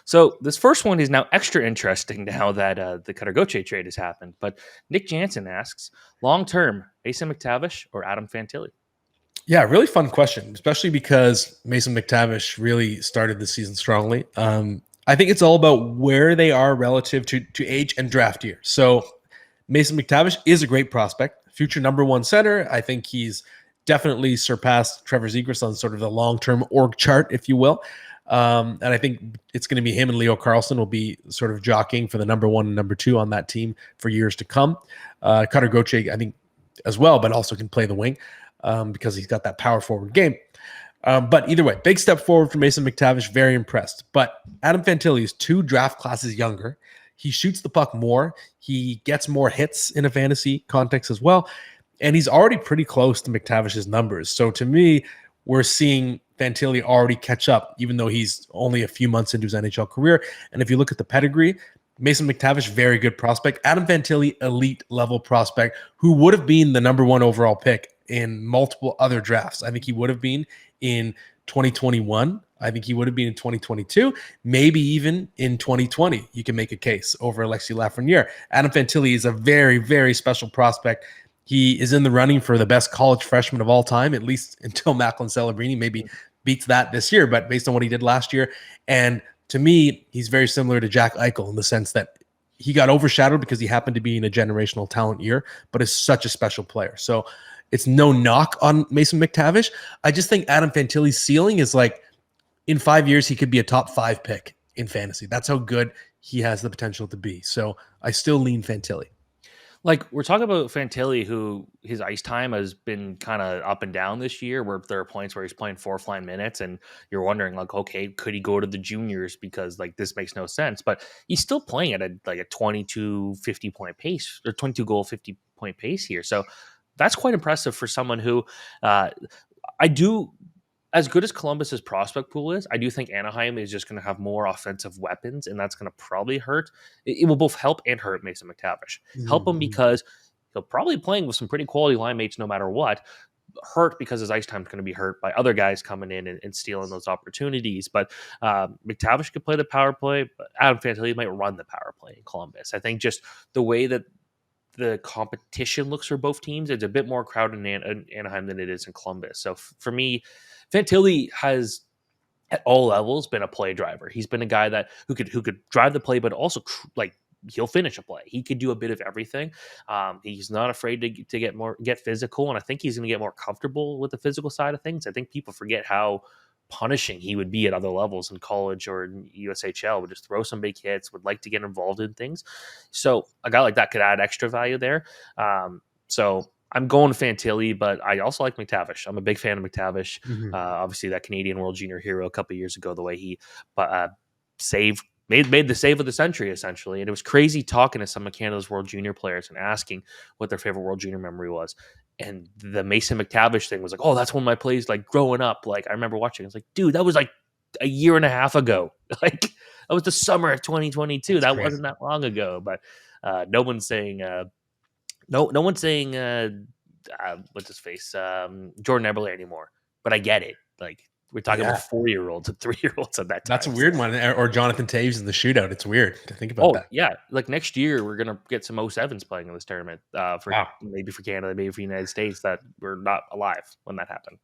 So this first one is now extra interesting now that the Cutter Gauthier trade has happened. But Nick Jansen asks, long term, Mason McTavish or Adam Fantilli? Yeah, really fun question, especially because Mason McTavish really started the season strongly. I think it's all about where they are relative to age and draft year. So Mason McTavish is a great prospect, future number one center. I think he's definitely surpassed Trevor Zegras on sort of the long-term org chart, if you will. And I think it's going to be him and Leo Carlson will be sort of jockeying for the number one and number two on that team for years to come. Cutter Gauthier, I think, as well, but also can play the wing because he's got that power forward game. But either way, big step forward for Mason McTavish. Very impressed. But Adam Fantilli is 2 draft classes younger. He shoots the puck more. He gets more hits in a fantasy context as well. And he's already pretty close to McTavish's numbers. So to me, we're seeing Fantilli already catch up, even though he's only a few months into his NHL career. And if you look at the pedigree, Mason McTavish, very good prospect. Adam Fantilli, elite level prospect, who would have been the number one overall pick in multiple other drafts. I think he would have been in 2021. I think he would have been in 2022, maybe even in 2020. You can make a case over Alexis Lafreniere. Adam Fantilli is a very, very special prospect. He is in the running for the best college freshman of all time, at least until Macklin Celebrini maybe beats that this year, but based on what he did last year. And to me, he's very similar to Jack Eichel in the sense that he got overshadowed because he happened to be in a generational talent year, but is such a special player. So it's no knock on Mason McTavish. I just think Adam Fantilli's ceiling is like in 5 years, he could be a top 5 pick in fantasy. That's how good he has the potential to be. So I still lean Fantilli. Like we're talking about Fantilli, who his ice time has been kind of up and down this year, where there are points where he's playing fourth line minutes, and you're wondering, like, okay, could he go to the juniors because like this makes no sense? But he's still playing at a 22 50 point pace or 22 goal 50 point pace here, so that's quite impressive for someone who uh, I do. As good as Columbus's prospect pool is, I do think Anaheim is just going to have more offensive weapons, and that's going to probably hurt. It will both help and hurt Mason McTavish. Help him Mm-hmm. because he'll probably be playing with some pretty quality line mates no matter what. Hurt because his ice time is going to be hurt by other guys coming in and stealing those opportunities. But McTavish could play the power play, but Adam Fantilli might run the power play in Columbus. I think just the way that the competition looks for both teams, it's a bit more crowded in Anaheim than it is in Columbus. So for me, Fantilli has at all levels been a play driver. He's been a guy that who could drive the play, but also like he'll finish a play. He could do a bit of everything. He's not afraid to get physical, and I think he's going to get more comfortable with the physical side of things. I think people forget how punishing he would be at other levels in college or in USHL. Would just throw some big hits. Would like to get involved in things. So a guy like that could add extra value there. So I'm going Fantilli, but I also like McTavish. I'm a big fan of McTavish. Mm-hmm. Obviously, that Canadian World Junior hero a couple of years ago, the way he saved made the save of the century essentially, and it was crazy talking to some of Canada's World Junior players and asking what their favorite World Junior memory was. And the Mason McTavish thing was like, oh, that's one of my plays like growing up. Like I remember watching. I was like, dude, that was like a year and a half ago. Like that was the summer of 2022. That's That crazy. wasn't that long ago. But no one's saying. No one's saying what's his face, Jordan Eberle anymore. But I get it. Like we're talking Yeah, about 4-year-olds and 3-year-olds at that time. that's a weird one. Or Jonathan Taves in the shootout. It's weird to think about Oh that. yeah, like next year we're gonna get some 07s playing in this tournament for Wow. maybe for Canada, maybe for the United States that were not alive when that happened.